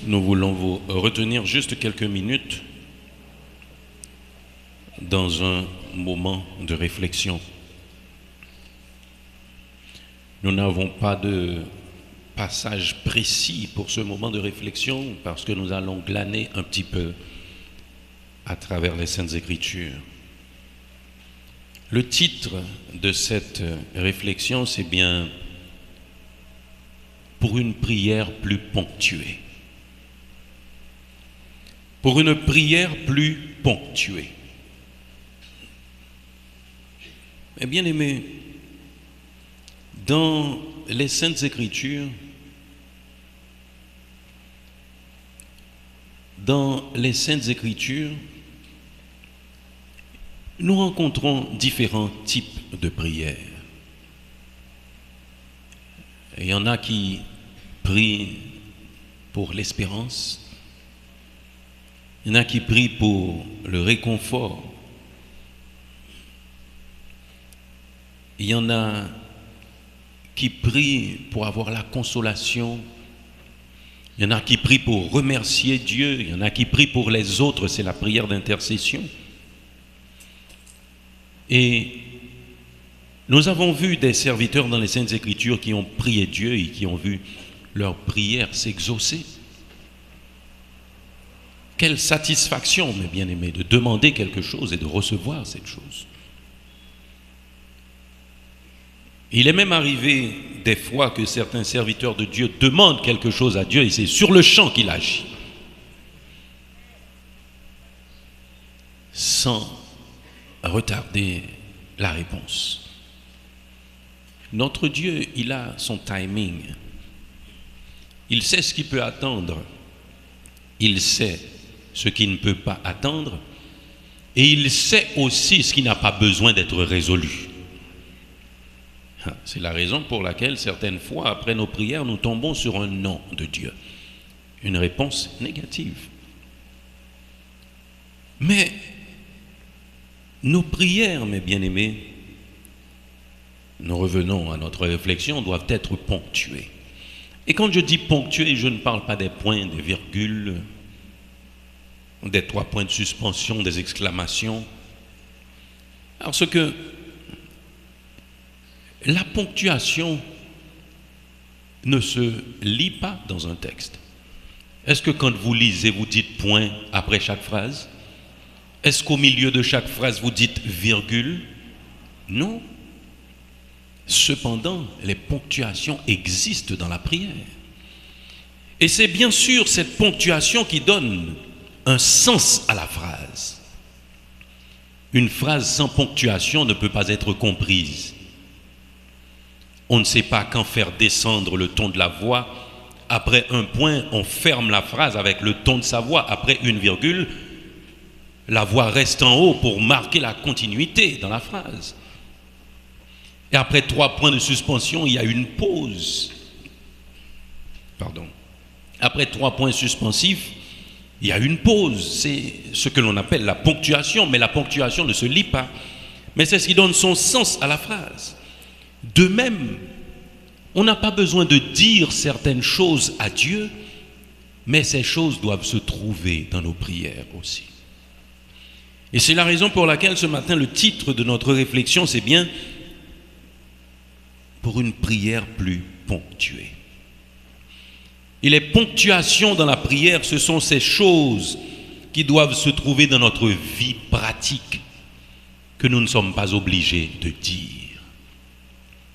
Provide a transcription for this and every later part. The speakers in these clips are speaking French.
Nous voulons vous retenir juste quelques minutes dans un moment de réflexion. Nous n'avons pas de passage précis pour ce moment de réflexion parce que nous allons glaner un petit peu à travers les Saintes Écritures. Le titre de cette réflexion, c'est bien « Pour une prière plus ponctuée ». Pour une prière plus ponctuée. Mais bien aimé, dans les Saintes Écritures, nous rencontrons différents types de prières. Il y en a qui prient pour l'espérance. Il y en a qui prient pour le réconfort. Il y en a qui prient pour avoir la consolation. Il y en a qui prient pour remercier Dieu. Il y en a qui prient pour les autres. C'est la prière d'intercession. Et nous avons vu des serviteurs dans les Saintes Écritures qui ont prié Dieu et qui ont vu leur prière s'exaucer. Quelle satisfaction, mes bien-aimés, de demander quelque chose et de recevoir cette chose. Il est même arrivé des fois que certains serviteurs de Dieu demandent quelque chose à Dieu et c'est sur le champ qu'il agit. Sans retarder la réponse. Notre Dieu, il a son timing. Il sait ce qu'il peut attendre. Il sait ce qui ne peut pas attendre, et il sait aussi ce qui n'a pas besoin d'être résolu. C'est la raison pour laquelle certaines fois, après nos prières, nous tombons sur un non de Dieu, une réponse négative. Mais nos prières, mes bien-aimés, nous revenons à notre réflexion, doivent être ponctuées. Et quand je dis ponctuées, je ne parle pas des points, des virgules, des 3 points de suspension, des exclamations. Parce que la ponctuation ne se lit pas dans un texte. Est-ce que quand vous lisez, vous dites point après chaque phrase? Est-ce qu'au milieu de chaque phrase, vous dites virgule? Non. Cependant, les ponctuations existent dans la prière. Et c'est bien sûr cette ponctuation qui donne un sens à la phrase. Une phrase sans ponctuation ne peut pas être comprise. On ne sait pas quand faire descendre le ton de la voix. Après un point, on ferme la phrase avec le ton de sa voix. Après une virgule, la voix reste en haut pour marquer la continuité dans la phrase. Et après 3 points de suspension, il y a une pause. Après 3 points suspensifs, il y a une pause, c'est ce que l'on appelle la ponctuation, mais la ponctuation ne se lit pas. Mais c'est ce qui donne son sens à la phrase. De même, on n'a pas besoin de dire certaines choses à Dieu, mais ces choses doivent se trouver dans nos prières aussi. Et c'est la raison pour laquelle ce matin, le titre de notre réflexion, c'est bien « Pour une prière plus ponctuée ». Et les ponctuations dans la prière, ce sont ces choses qui doivent se trouver dans notre vie pratique que nous ne sommes pas obligés de dire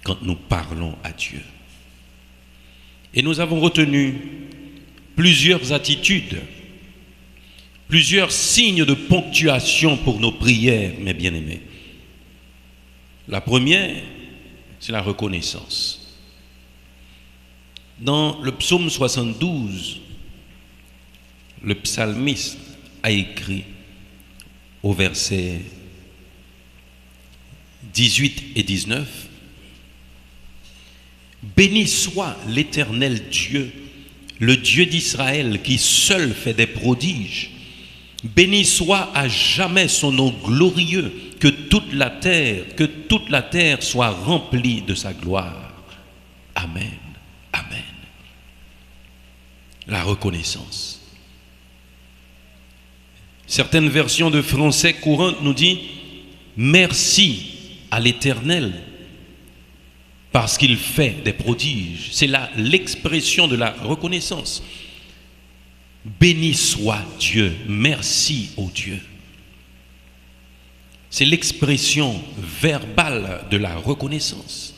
quand nous parlons à Dieu. Et nous avons retenu plusieurs attitudes, plusieurs signes de ponctuation pour nos prières, mes bien-aimés. La première, c'est la reconnaissance. Dans le psaume 72, le psalmiste a écrit au verset 18 et 19 « Béni soit l'Éternel Dieu, le Dieu d'Israël qui seul fait des prodiges. Béni soit à jamais son nom glorieux, que toute la terre soit remplie de sa gloire. Amen. Amen. » la reconnaissance. Certaines versions de français courantes nous disent merci à l'Éternel parce qu'il fait des prodiges. C'est là l'expression de la reconnaissance. Béni soit Dieu, merci au Dieu. C'est l'expression verbale de la reconnaissance.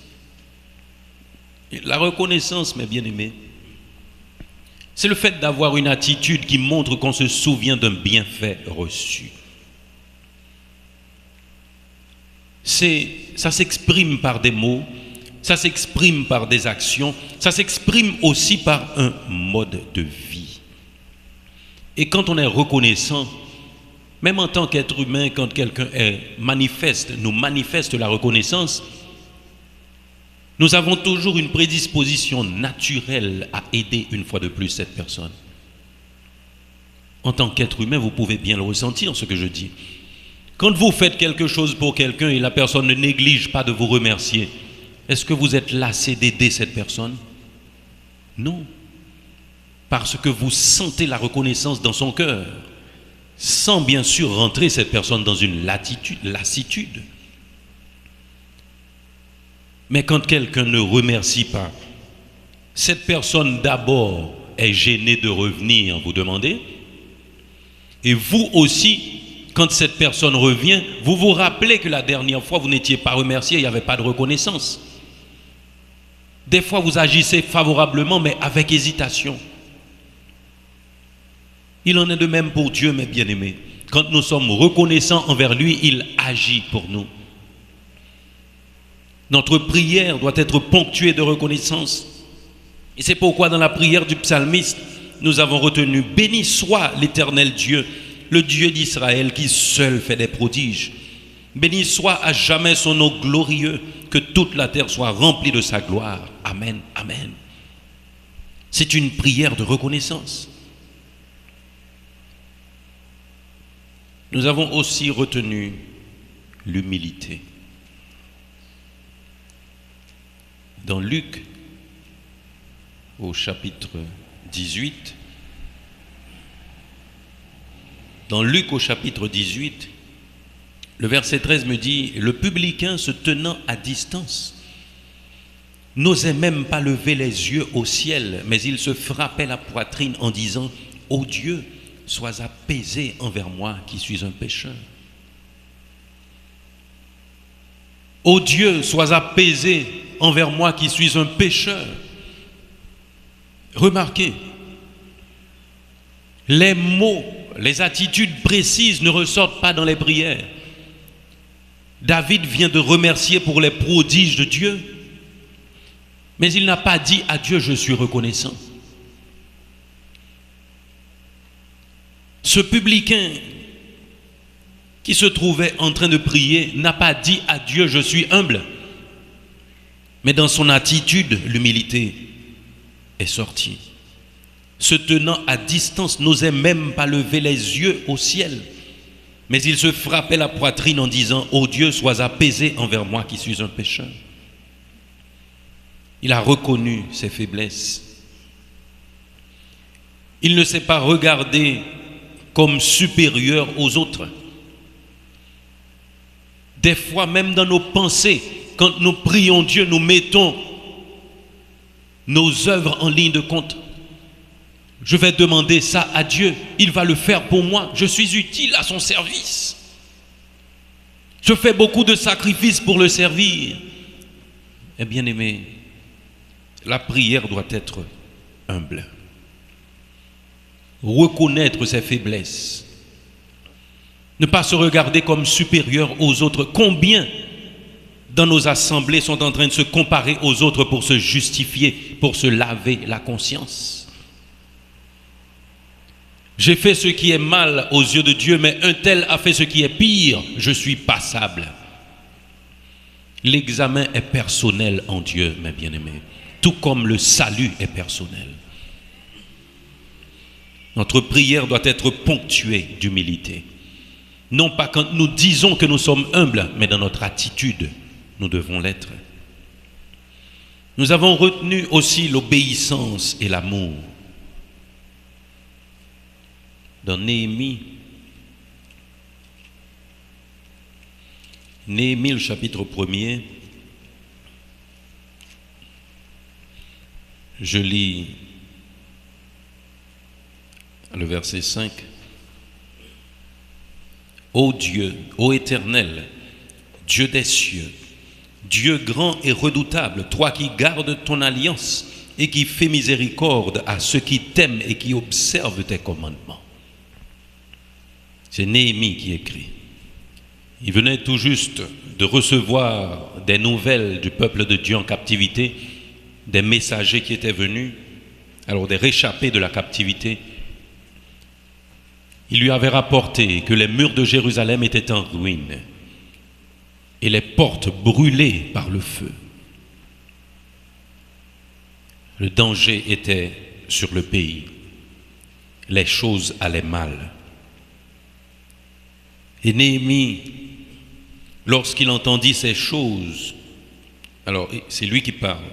Et la reconnaissance, mes bien-aimés, c'est le fait d'avoir une attitude qui montre qu'on se souvient d'un bienfait reçu. Ça s'exprime par des mots, ça s'exprime par des actions, ça s'exprime aussi par un mode de vie. Et quand on est reconnaissant, même en tant qu'être humain, quand quelqu'un nous manifeste la reconnaissance, nous avons toujours une prédisposition naturelle à aider une fois de plus cette personne. En tant qu'être humain, vous pouvez bien le ressentir, ce que je dis. Quand vous faites quelque chose pour quelqu'un et la personne ne néglige pas de vous remercier, est-ce que vous êtes lassé d'aider cette personne? Non. Parce que vous sentez la reconnaissance dans son cœur, sans bien sûr rentrer cette personne dans une lassitude. Mais quand quelqu'un ne remercie pas, cette personne d'abord est gênée de revenir vous demander, et vous aussi, quand cette personne revient, vous vous rappelez que la dernière fois vous n'étiez pas remercié, il n'y avait pas de reconnaissance. Des fois vous agissez favorablement mais avec hésitation. Il en est de même pour Dieu, mes bien-aimés. Quand nous sommes reconnaissants envers lui, il agit pour nous. Notre prière doit être ponctuée de reconnaissance. Et c'est pourquoi dans la prière du psalmiste, nous avons retenu « Béni soit l'Éternel Dieu, le Dieu d'Israël qui seul fait des prodiges. Béni soit à jamais son nom glorieux, que toute la terre soit remplie de sa gloire. Amen, amen. » C'est une prière de reconnaissance. Nous avons aussi retenu l'humilité. Dans Luc, au chapitre 18, le verset 13 me dit « Le publicain se tenant à distance n'osait même pas lever les yeux au ciel, mais il se frappait la poitrine en disant « Ô Dieu, sois apaisé envers moi qui suis un pécheur. » Ô Dieu, sois apaisé envers moi qui suis un pécheur. Remarquez, les mots, les attitudes précises ne ressortent pas dans les prières. David vient de remercier pour les prodiges de Dieu, mais il n'a pas dit à Dieu « Je suis reconnaissant ». Ce publicain qui se trouvait en train de prier n'a pas dit à Dieu « Je suis humble ». Mais dans son attitude, l'humilité est sortie. Se tenant à distance, n'osait même pas lever les yeux au ciel. Mais il se frappait la poitrine en disant « Ô Dieu, sois apaisé envers moi qui suis un pécheur. » Il a reconnu ses faiblesses. Il ne s'est pas regardé comme supérieur aux autres. Des fois, même dans nos pensées, quand nous prions Dieu, nous mettons nos œuvres en ligne de compte. Je vais demander ça à Dieu, il va le faire pour moi, je suis utile à son service. Je fais beaucoup de sacrifices pour le servir. Eh bien aimé, la prière doit être humble. Reconnaître ses faiblesses. Ne pas se regarder comme supérieur aux autres. Combien dans nos assemblées sont en train de se comparer aux autres pour se justifier, pour se laver la conscience? J'ai fait ce qui est mal aux yeux de Dieu, mais un tel a fait ce qui est pire. Je suis passable. L'examen est personnel en Dieu, mes bien-aimés, tout comme le salut est personnel. Notre prière doit être ponctuée d'humilité. Non pas quand nous disons que nous sommes humbles, mais dans notre attitude, nous devons l'être. Nous avons retenu aussi l'obéissance et l'amour. dans Néhémie, le chapitre 1er, je lis le verset 5. Ô Dieu, ô Éternel, Dieu des cieux, Dieu grand et redoutable, toi qui gardes ton alliance et qui fais miséricorde à ceux qui t'aiment et qui observent tes commandements. C'est Néhémie qui écrit. Il venait tout juste de recevoir des nouvelles du peuple de Dieu en captivité, des messagers qui étaient venus, alors des réchappés de la captivité. Il lui avait rapporté que les murs de Jérusalem étaient en ruine et les portes brûlées par le feu. Le danger était sur le pays. Les choses allaient mal. Et Néhémie, lorsqu'il entendit ces choses, alors c'est lui qui parle,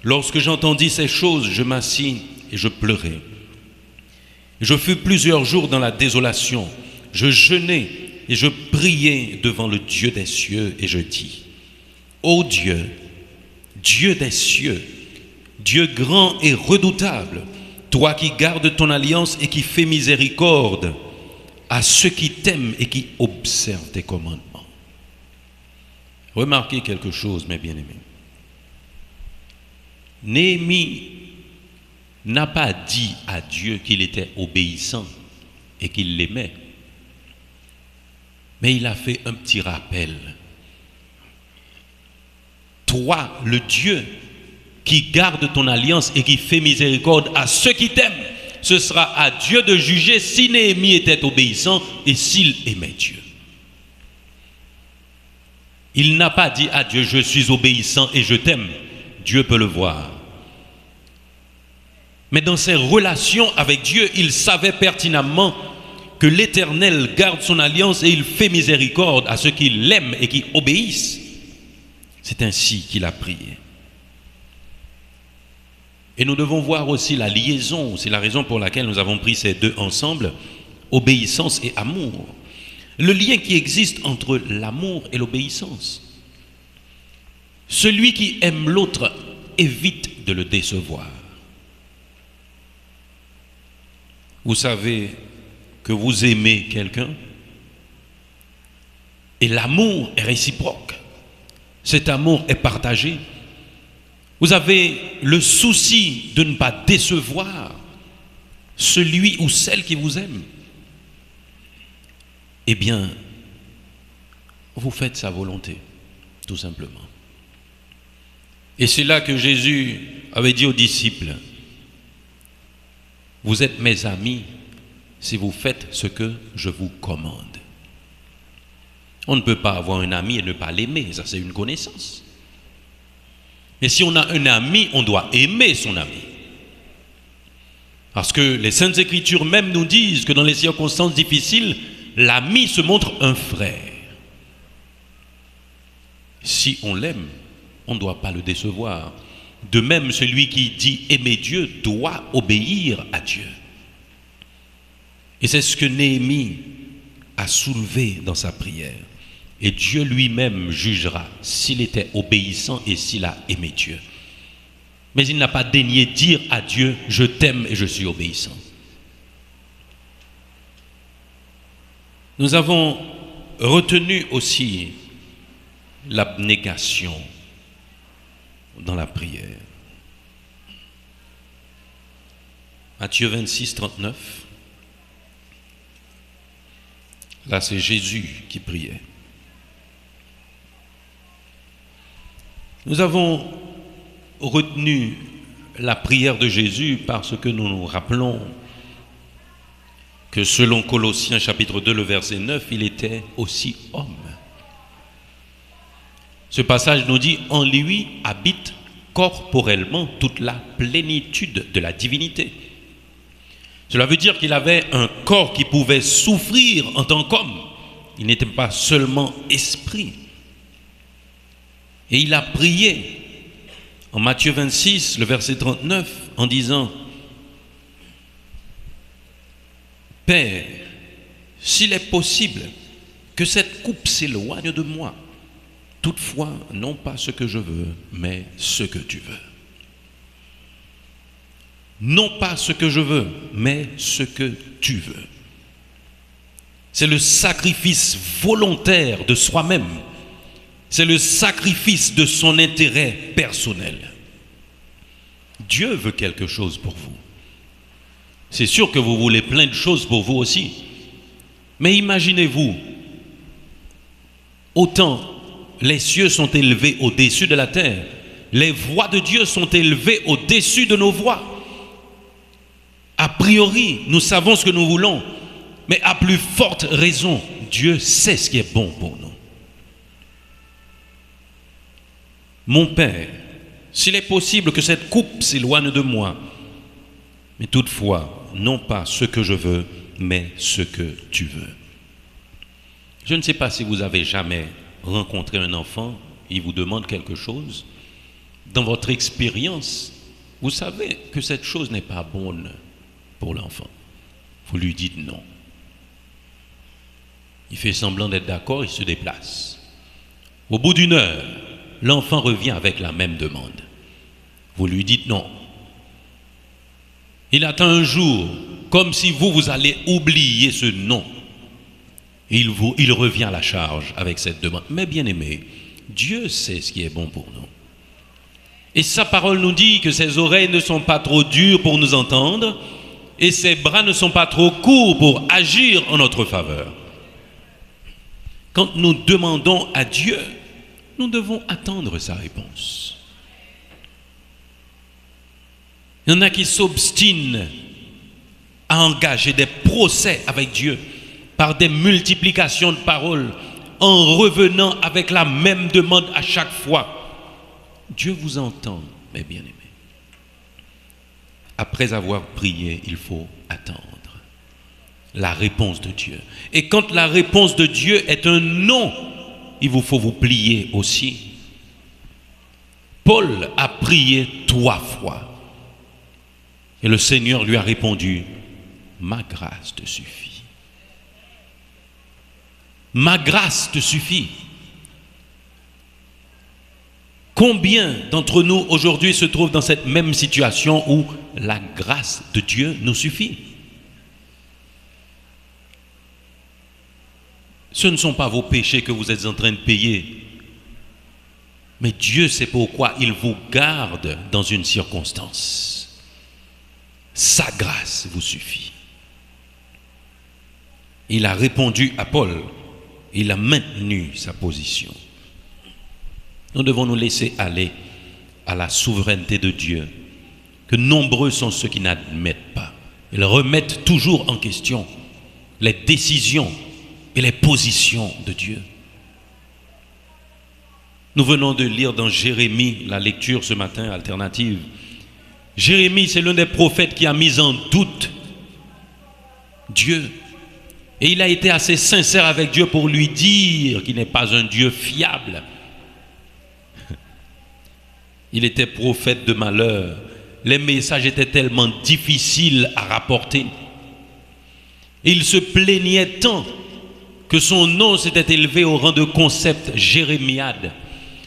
lorsque j'entendis ces choses, je m'assis et je pleurais. Je fus plusieurs jours dans la désolation, je jeûnais et je priais devant le Dieu des cieux et je dis, ô Dieu, Dieu des cieux, Dieu grand et redoutable, toi qui gardes ton alliance et qui fais miséricorde à ceux qui t'aiment et qui observent tes commandements. Remarquez quelque chose, mes bien-aimés. Néhémie n'a pas dit à Dieu qu'il était obéissant et qu'il l'aimait, mais il a fait un petit rappel. Toi, le Dieu qui garde ton alliance et qui fait miséricorde à ceux qui t'aiment, ce sera à Dieu de juger si Néhémie était obéissant et s'il aimait Dieu. Il n'a pas dit à Dieu, je suis obéissant et je t'aime. Dieu peut le voir. Mais dans ses relations avec Dieu, il savait pertinemment que l'Éternel garde son alliance et il fait miséricorde à ceux qui l'aiment et qui obéissent. C'est ainsi qu'il a prié. Et nous devons voir aussi la liaison, c'est la raison pour laquelle nous avons pris ces deux ensemble, obéissance et amour. Le lien qui existe entre l'amour et l'obéissance. Celui qui aime l'autre évite de le décevoir. Vous savez que vous aimez quelqu'un et l'amour est réciproque. Cet amour est partagé. Vous avez le souci de ne pas décevoir celui ou celle qui vous aime. Eh bien, vous faites sa volonté, tout simplement. Et c'est là que Jésus avait dit aux disciples, vous êtes mes amis si vous faites ce que je vous commande. On ne peut pas avoir un ami et ne pas l'aimer, ça c'est une connaissance. Mais si on a un ami, on doit aimer son ami. Parce que les Saintes Écritures même nous disent que dans les circonstances difficiles, l'ami se montre un frère. Si on l'aime, on ne doit pas le décevoir. De même, celui qui dit aimer Dieu doit obéir à Dieu. Et c'est ce que Néhémie a soulevé dans sa prière. Et Dieu lui-même jugera s'il était obéissant et s'il a aimé Dieu. Mais il n'a pas daigné dire à Dieu, je t'aime et je suis obéissant. Nous avons retenu aussi l'abnégation dans la prière. Matthieu 26, 39. Là, c'est Jésus qui priait. Nous avons retenu la prière de Jésus parce que nous nous rappelons que selon Colossiens chapitre 2, le verset 9, il était aussi homme. Ce passage nous dit, en lui habite corporellement toute la plénitude de la divinité. Cela veut dire qu'il avait un corps qui pouvait souffrir en tant qu'homme. Il n'était pas seulement esprit. Et il a prié en Matthieu 26, le verset 39, en disant Père, s'il est possible que cette coupe s'éloigne de moi, toutefois, non pas ce que je veux, mais ce que tu veux. Non pas ce que je veux, mais ce que tu veux. C'est le sacrifice volontaire de soi-même. C'est le sacrifice de son intérêt personnel. Dieu veut quelque chose pour vous. C'est sûr que vous voulez plein de choses pour vous aussi. Mais imaginez-vous, autant les cieux sont élevés au-dessus de la terre, les voies de Dieu sont élevées au-dessus de nos voies. A priori, nous savons ce que nous voulons, mais à plus forte raison, Dieu sait ce qui est bon pour nous. Mon Père, s'il est possible que cette coupe s'éloigne de moi, mais toutefois, non pas ce que je veux, mais ce que tu veux. Je ne sais pas si vous avez jamais rencontré un enfant, il vous demande quelque chose. Dans votre expérience, vous savez que cette chose n'est pas bonne pour l'enfant. Vous lui dites non. Il fait semblant d'être d'accord, il se déplace. Au bout d'une heure, l'enfant revient avec la même demande. Vous lui dites non. Il attend un jour, comme si vous allez oublier ce non. Il revient à la charge avec cette demande. Mais bien aimé, Dieu sait ce qui est bon pour nous. Et sa parole nous dit que ses oreilles ne sont pas trop dures pour nous entendre et ses bras ne sont pas trop courts pour agir en notre faveur. Quand nous demandons à Dieu, nous devons attendre sa réponse. Il y en a qui s'obstinent à engager des procès avec Dieu par des multiplications de paroles, en revenant avec la même demande à chaque fois. Dieu vous entend, mes bien-aimés. Après avoir prié, il faut attendre la réponse de Dieu. Et quand la réponse de Dieu est un non, il vous faut vous plier aussi. Paul a prié 3 fois. Et le Seigneur lui a répondu, ma grâce te suffit. Ma grâce te suffit. Combien d'entre nous aujourd'hui se trouvent dans cette même situation où la grâce de Dieu nous suffit? Ce ne sont pas vos péchés que vous êtes en train de payer, mais Dieu sait pourquoi il vous garde dans une circonstance. Sa grâce vous suffit. Il a répondu à Paul, il a maintenu sa position. Nous devons nous laisser aller à la souveraineté de Dieu, que nombreux sont ceux qui n'admettent pas. Ils remettent toujours en question les décisions et les positions de Dieu. Nous venons de lire dans Jérémie, la lecture ce matin alternative. Jérémie, c'est l'un des prophètes qui a mis en doute Dieu. Et il a été assez sincère avec Dieu pour lui dire qu'il n'est pas un Dieu fiable. Il était prophète de malheur. Les messages étaient tellement difficiles à rapporter. Et il se plaignait tant que son nom s'était élevé au rang de concept jérémiade.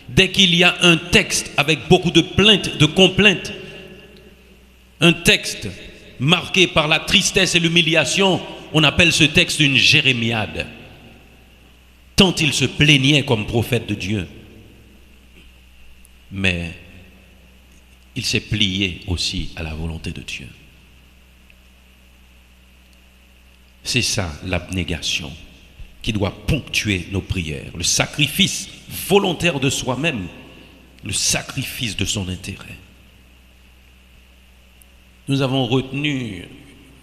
Dès qu'il y a un texte avec beaucoup de plaintes, de complaintes, un texte marqué par la tristesse et l'humiliation, on appelle ce texte une jérémiade. Tant il se plaignait comme prophète de Dieu. Mais il s'est plié aussi à la volonté de Dieu. C'est ça l'abnégation qui doit ponctuer nos prières, le sacrifice volontaire de soi-même, le sacrifice de son intérêt. Nous avons retenu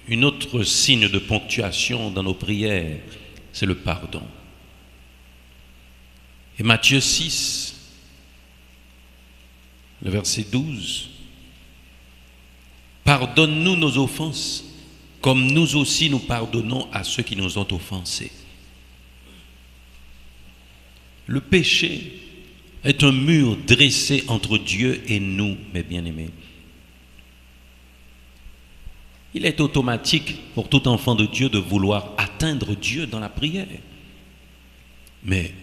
une autre signe de ponctuation dans nos prières, c'est le pardon. Et Matthieu 6, le verset 12, pardonne-nous nos offenses, comme nous aussi nous pardonnons à ceux qui nous ont offensés. Le péché est un mur dressé entre Dieu et nous, mes bien-aimés. Il est automatique pour tout enfant de Dieu de vouloir atteindre Dieu dans la prière. Mais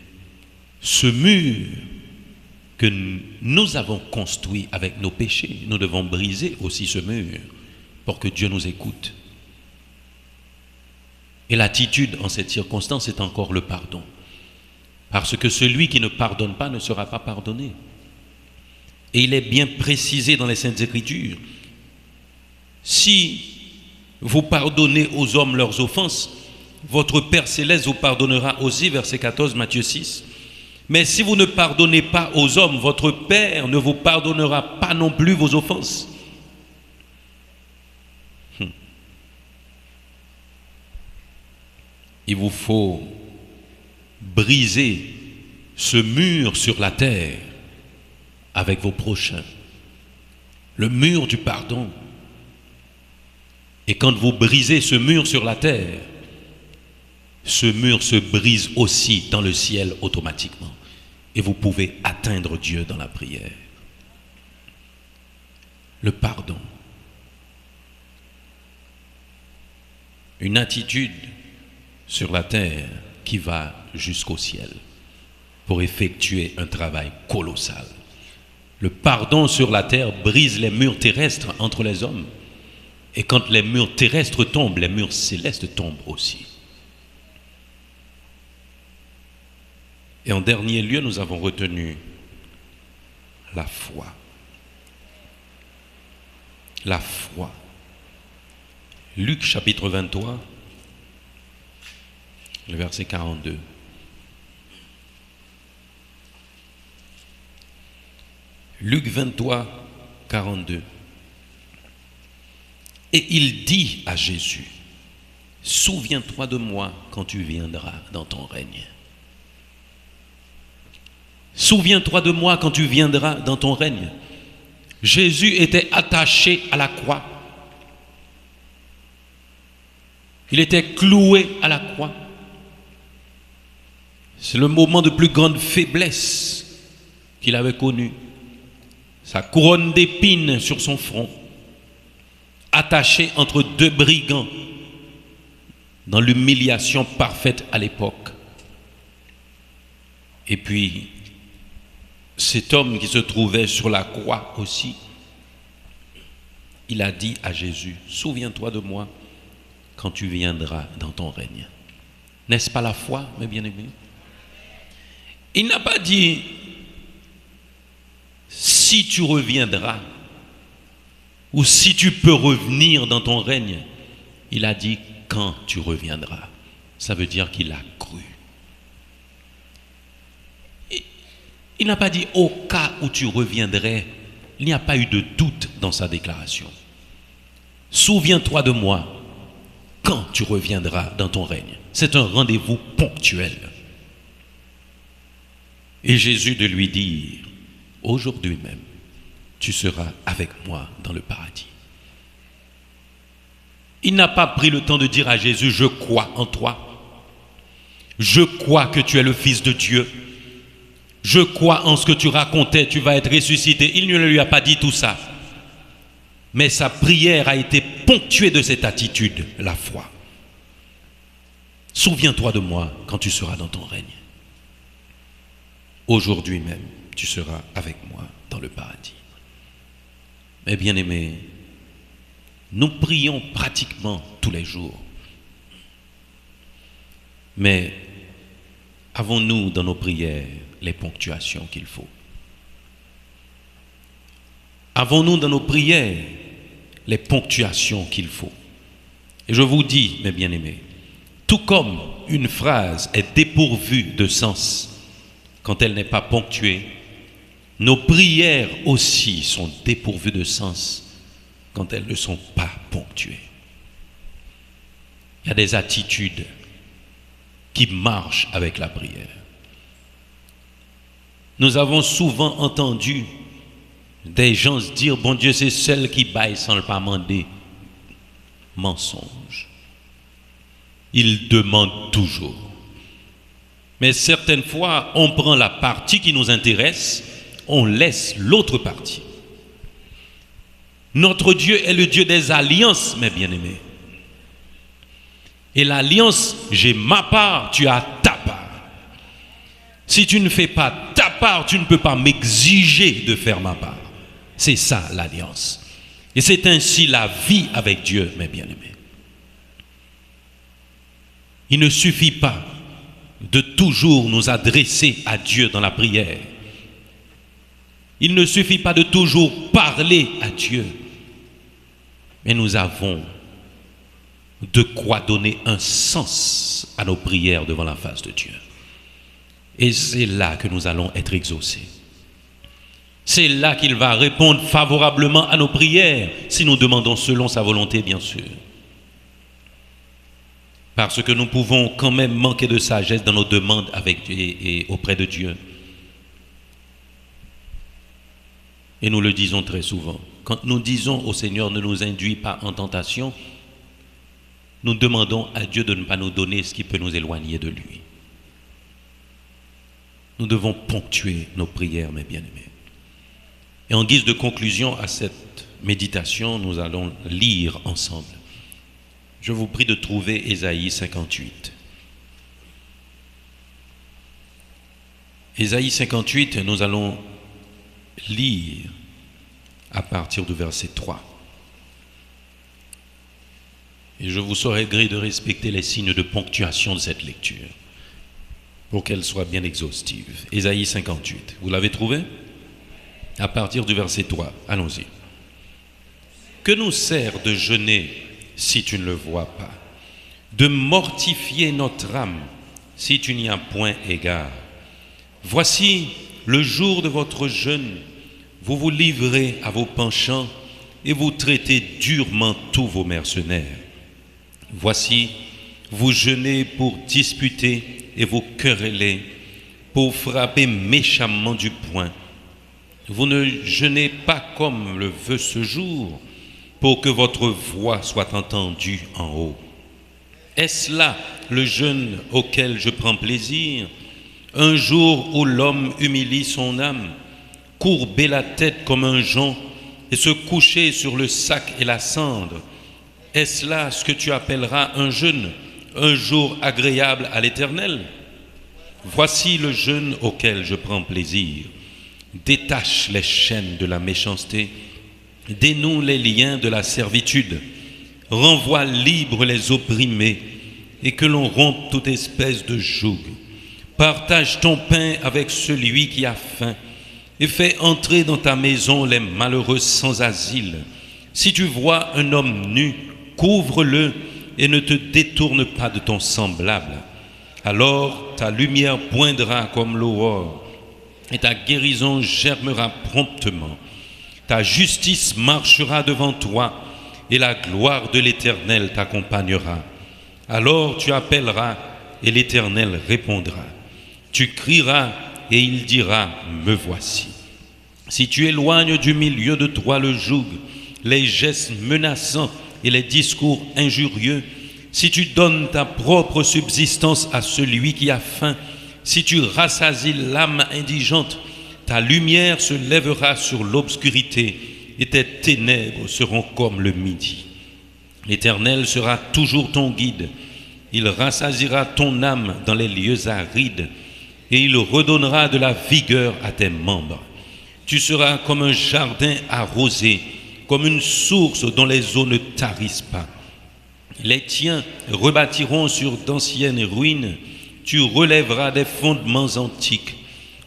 ce mur que nous avons construit avec nos péchés, nous devons briser aussi ce mur pour que Dieu nous écoute. Et l'attitude en cette circonstance est encore le pardon. Parce que celui qui ne pardonne pas ne sera pas pardonné. Et il est bien précisé dans les Saintes Écritures. Si vous pardonnez aux hommes leurs offenses, votre Père Céleste vous pardonnera aussi, verset 14, Matthieu 6. Mais si vous ne pardonnez pas aux hommes, votre Père ne vous pardonnera pas non plus vos offenses. Il vous faut briser ce mur sur la terre avec vos prochains. Le mur du pardon. Et quand vous brisez ce mur sur la terre, ce mur se brise aussi dans le ciel automatiquement. Et vous pouvez atteindre Dieu dans la prière. Le pardon. Une attitude sur la terre qui va jusqu'au ciel pour effectuer un travail colossal. Le pardon sur la terre brise les murs terrestres entre les hommes. Et quand les murs terrestres tombent, les murs célestes tombent aussi. Et en dernier lieu, nous avons retenu la foi. La foi. Luc chapitre 23, le verset 42. Luc 23, 42. Et il dit à Jésus, souviens-toi de moi quand tu viendras dans ton règne. Souviens-toi de moi quand tu viendras dans ton règne. Jésus était attaché à la croix. Il était cloué à la croix. C'est le moment de plus grande faiblesse qu'il avait connu. Sa couronne d'épines sur son front, attaché entre deux brigands, dans l'humiliation parfaite à l'époque. Et puis, cet homme qui se trouvait sur la croix aussi, il a dit à Jésus, souviens-toi de moi quand tu viendras dans ton règne. N'est-ce pas la foi, mes bien-aimés? Il n'a pas dit si tu reviendras ou si tu peux revenir dans ton règne. Il a dit quand tu reviendras. Ça veut dire qu'il a cru. Il n'a pas dit au cas où tu reviendrais. Il n'y a pas eu de doute dans sa déclaration. Souviens-toi de moi quand tu reviendras dans ton règne. C'est un rendez-vous ponctuel. Et Jésus de lui dire, aujourd'hui même, tu seras avec moi dans le paradis. Il n'a pas pris le temps de dire à Jésus, je crois en toi. Je crois que tu es le Fils de Dieu. Je crois en ce que tu racontais, tu vas être ressuscité. Il ne lui a pas dit tout ça. Mais sa prière a été ponctuée de cette attitude, la foi. Souviens-toi de moi quand tu seras dans ton règne. Aujourd'hui même, tu seras avec moi dans le paradis. Mes bien-aimés, nous prions pratiquement tous les jours. Mais avons-nous dans nos prières les ponctuations qu'il faut? Avons-nous dans nos prières les ponctuations qu'il faut? Et je vous dis, mes bien-aimés, tout comme une phrase est dépourvue de sens quand elle n'est pas ponctuée, nos prières aussi sont dépourvues de sens quand elles ne sont pas ponctuées. Il y a des attitudes qui marchent avec la prière. Nous avons souvent entendu des gens se dire, bon Dieu, c'est celle qui baille sans le pas demander. Mensonge. Il demande toujours. Mais certaines fois, on prend la partie qui nous intéresse, on laisse l'autre partie. Notre Dieu est le Dieu des alliances, mes bien-aimés. Et l'alliance, j'ai ma part, tu as ta part. Si tu ne fais pas ta part, tu ne peux pas m'exiger de faire ma part. C'est ça l'alliance. Et c'est ainsi la vie avec Dieu, mes bien-aimés. Il ne suffit pas de toujours nous adresser à Dieu dans la prière. Il ne suffit pas de toujours parler à Dieu. Mais nous avons de quoi donner un sens à nos prières devant la face de Dieu. Et c'est là que nous allons être exaucés. C'est là qu'il va répondre favorablement à nos prières, si nous demandons selon sa volonté, bien sûr. Parce que nous pouvons quand même manquer de sagesse dans nos demandes avec et auprès de Dieu. Et nous le disons très souvent. Quand nous disons au Seigneur, ne nous induis pas en tentation, nous demandons à Dieu de ne pas nous donner ce qui peut nous éloigner de lui. Nous devons ponctuer nos prières, mes bien-aimés. Et en guise de conclusion à cette méditation, nous allons lire ensemble. Je vous prie de trouver Ésaïe 58. Ésaïe 58, nous allons lire à partir du verset 3. Et je vous saurai gré de respecter les signes de ponctuation de cette lecture pour qu'elle soit bien exhaustive. Ésaïe 58, vous l'avez trouvé? À partir du verset 3, allons-y. Que nous sert de jeûner si tu ne le vois pas, de mortifier notre âme si tu n'y as point égard? Voici le jour de votre jeûne, vous vous livrez à vos penchants et vous traitez durement tous vos mercenaires. Voici, vous jeûnez pour disputer et vous querellez, pour frapper méchamment du poing. Vous ne jeûnez pas comme le veut ce jour, pour que votre voix soit entendue en haut. Est-ce là le jeûne auquel je prends plaisir? Un jour où l'homme humilie son âme, courber la tête comme un jonc et se coucher sur le sac et la cendre. Est-ce là ce que tu appelleras un jeûne, un jour agréable à l'Éternel? Voici le jeûne auquel je prends plaisir. Détache les chaînes de la méchanceté, dénoue les liens de la servitude, renvoie libres les opprimés et que l'on rompe toute espèce de joug. Partage ton pain avec celui qui a faim et fais entrer dans ta maison les malheureux sans asile. Si tu vois un homme nu, couvre-le et ne te détourne pas de ton semblable. Alors ta lumière poindra comme l'aurore et ta guérison germera promptement. Ta justice marchera devant toi et la gloire de l'Éternel t'accompagnera. Alors tu appelleras et l'Éternel répondra. Tu crieras et il dira, me voici. Si tu éloignes du milieu de toi le joug, les gestes menaçants et les discours injurieux, si tu donnes ta propre subsistance à celui qui a faim, si tu rassasies l'âme indigente, ta lumière se lèvera sur l'obscurité et tes ténèbres seront comme le midi. L'Éternel sera toujours ton guide. Il rassasiera ton âme dans les lieux arides et il redonnera de la vigueur à tes membres. Tu seras comme un jardin arrosé, comme une source dont les eaux ne tarissent pas. Les tiens rebâtiront sur d'anciennes ruines. Tu relèveras des fondements antiques.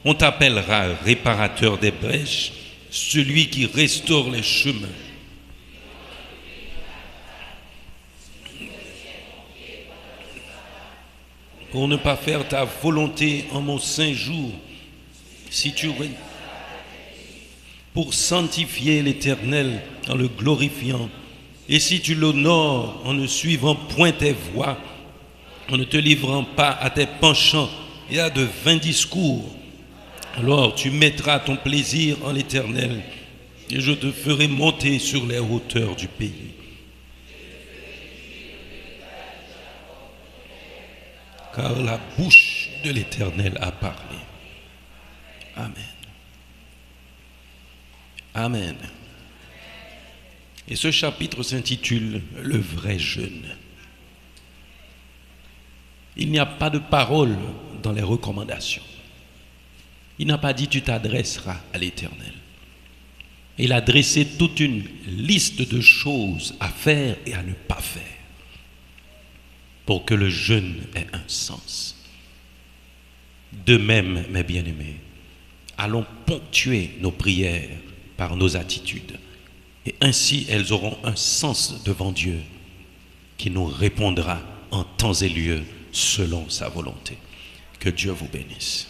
On t'appellera réparateur des brèches, celui qui restaure les chemins. Pour ne pas faire ta volonté en mon saint jour, si tu pour sanctifier l'Éternel en le glorifiant, et si tu l'honores en ne suivant point tes voies, en ne te livrant pas à tes penchants et à de vains discours, alors tu mettras ton plaisir en l'Éternel et je te ferai monter sur les hauteurs du pays. Car la bouche de l'Éternel a parlé. Amen. Amen. Et ce chapitre s'intitule « Le vrai jeûne ». Il n'y a pas de parole dans les recommandations. Il n'a pas dit « tu t'adresseras à l'Éternel ». Il a dressé toute une liste de choses à faire et à ne pas faire pour que le jeûne ait un sens. De même, mes bien-aimés, allons ponctuer nos prières par nos attitudes. Et ainsi, elles auront un sens devant Dieu qui nous répondra en temps et lieu selon sa volonté. Que Dieu vous bénisse.